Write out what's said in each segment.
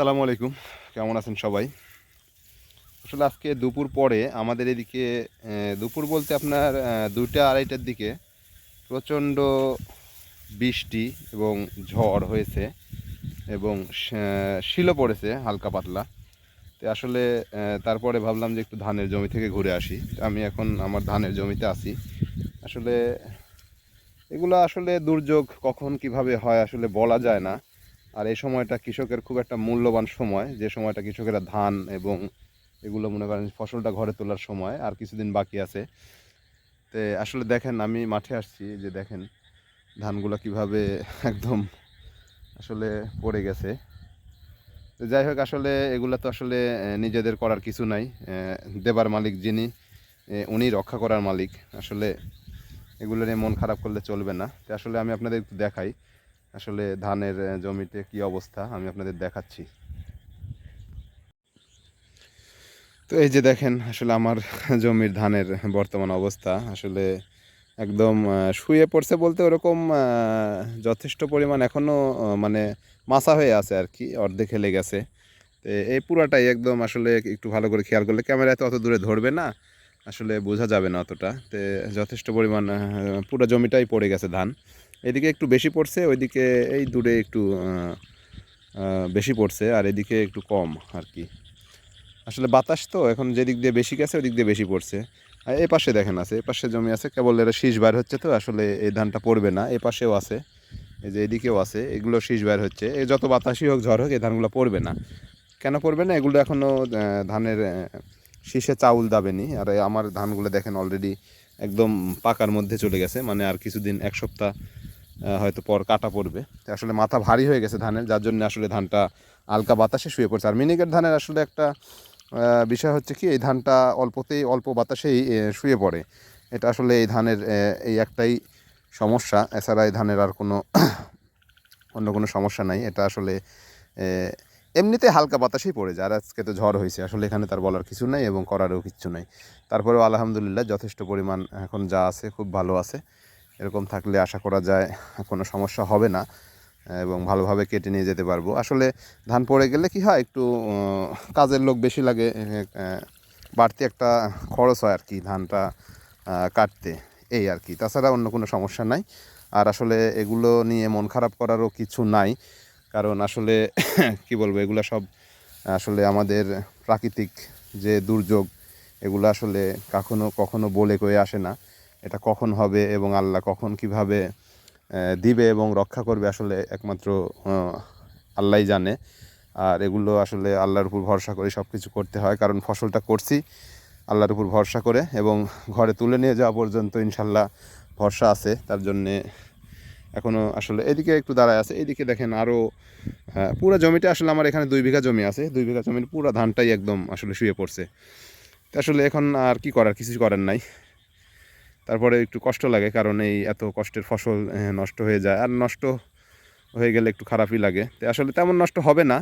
আসসালামু আলাইকুম। কেমন আছেন সবাই? আসলে আজকে দুপুর পরে আমাদের এদিকে দুপুর বলতে আপনার ২টা-২.৫টার দিকে প্রচণ্ড বৃষ্টি এবং ঝড় হয়েছে এবং শিলও পড়েছে হালকা পাতলা। তো আসলে তারপরে ভাবলাম যে একটু ধানের জমি থেকে ঘুরে আসি। তো আমি এখন আমার ধানের জমিতে আছি। আসলে এগুলো আসলে দুর্যোগ কখন কিভাবে হয় আসলে বলা যায় না। আর এই সময়টা কৃষকের খুব একটা মূল্যবান সময়, যে সময়টা কৃষকেরা ধান এবং এগুলো মনে করেন ফসলটা ঘরে তোলার সময় আর কিছুদিন বাকি আছে। তো আসলে দেখেন আমি মাঠে আসছি, যে দেখেন ধানগুলো কিভাবে একদম আসলে পড়ে গেছে। তো যাই হোক, আসলে এগুলো তো আসলে নিজেদের করার কিছু নাই। দেবার মালিক যিনি, উনি রক্ষা করার মালিক। আসলে এগুলো নিয়ে মন খারাপ করলে চলবে না। তো আসলে আমি আপনাদের একটু দেখাই আসলে ধানের জমিতে কি অবস্থা, আমি আপনাদের দেখাচ্ছি। তো এই যে দেখেন আসলে আমার জমির ধানের বর্তমান অবস্থা আসলে একদম শুয়ে পড়ছে বলতে ওরকম যথেষ্ট পরিমাণ এখনও মানে মাচা হয়ে আছে আর কি, অর্ধেক হেলে গেছে। তো এই পুরাটাই একদম আসলে একটু ভালো করে খেয়াল করলে ক্যামেরায় তো অত দূরে ধরবে না, আসলে বোঝা যাবে না অতটা। তো যথেষ্ট পরিমাণ পুরো জমিটাই পড়ে গেছে ধান। এদিকে একটু বেশি পড়ছে, ওইদিকে এই দূরে একটু বেশি পড়ছে, আর এদিকে একটু কম আর কি। আসলে বাতাস তো এখন যেদিক দিয়ে বেশি গেছে ওদিক দিয়ে বেশি পড়ছে। আর এ পাশে দেখেন আছে, এ পাশে জমি আছে, কেবল এরা শীষ বার হচ্ছে, তো আসলে এই ধানটা পড়বে না। এ পাশেও আছে, এই যে এদিকেও আছে, এগুলো শীষ বার হচ্ছে। এই যত বাতাসই হোক ঝড় হোক এই ধানগুলো পড়বে না। কেন পড়বে না? এগুলো এখনও ধানের শীষে চাউল দাবেনি। আর আমার ধানগুলো দেখেন অলরেডি একদম পাকার মধ্যে চলে গেছে, মানে আর কিছুদিন, এক সপ্তাহ হয়তো পর কাটা পড়বে। তো আসলে মাথা ভারী হয়ে গেছে ধানের, যার জন্য আসলে ধানটা হালকা বাতাসে শুয়ে পড়ছে। আর মিনিকেট ধানের আসলে একটা বিষয় হচ্ছে কি, এই ধানটা অল্প বাতাসেই শুয়ে পড়ে। এটা আসলে এই ধানের এই একটাই সমস্যা, এছাড়া এই ধানের আর কোনো অন্য কোনো সমস্যা নাই। এটা আসলে এমনিতে হালকা বাতাসেই পড়ে যায়। আর আজকে তো ঝড় হয়েছে, আসলে এখানে তার বলার কিছু নাই এবং করারও কিচ্ছু নাই। তারপরেও আলহামদুলিল্লাহ যথেষ্ট পরিমাণ এখন যা আছে খুব ভালো আছে। এরকম থাকলে আশা করা যায় কোনো সমস্যা হবে না এবং ভালোভাবে কেটে নিয়ে যেতে পারবো। আসলে ধান পড়ে গেলে কি হয়, একটু কাজের লোক বেশি লাগে, বাড়তি একটা খরচ হয় আর কি ধানটা কাটতে, এই আর কি। তাছাড়া অন্য কোনো সমস্যা নাই। আর আসলে এগুলো নিয়ে মন খারাপ করারও কিছু নাই, কারণ আসলে কি বলবো, এগুলো সব আসলে আমাদের প্রাকৃতিক যে দুর্যোগ, এগুলো আসলে কখনো বলে কয়ে আসে না। এটা কখন হবে এবং আল্লাহ কখন কিভাবে দিবে এবং রক্ষা করবে, আসলে একমাত্র আল্লাহই জানে। আর এগুলো আসলে আল্লাহর উপর ভরসা করে সব কিছু করতে হয়, কারণ ফসলটা করছি আল্লাহর উপর ভরসা করে, এবং ঘরে তুলে নিয়ে যাওয়া পর্যন্ত ইনশাল্লাহ ভরসা আছে। তার জন্যে এখনও আসলে এদিকে একটু দাঁড়ায় আছে, এদিকে দেখেন আরও পুরো জমিটা আসলে আমার এখানে 2 বিঘা জমি আছে, 2 বিঘা জমির পুরো ধানটাই একদম আসলে শুয়ে পড়ছে। তো আসলে এখন আর কি করার, কিছু করার নাই। তারপরে একটু কষ্ট লাগে, কারণ এই এত কষ্টের ফসল নষ্ট হয়ে যায়, আর নষ্ট হয়ে গেলে একটু খারাপই লাগে। তো আসলে তেমন নষ্ট হবে না,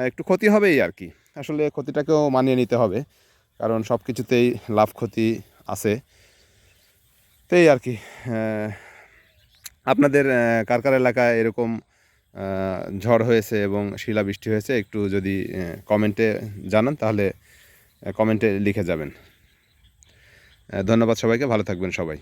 একটু ক্ষতি হবেই আর কি। আসলে ক্ষতিটাকেও মানিয়ে নিতে হবে, কারণ সব কিছুতেই লাভ ক্ষতি আছে। তো এই আর কি। আপনাদের কার কার এলাকায় এরকম ঝড় হয়েছে এবং শিলাবৃষ্টি হয়েছে, একটু যদি কমেন্টে জানান, তাহলে কমেন্টে লিখে যাবেন। ধন্যবাদ সবাইকে, ভালো থাকবেন সবাই।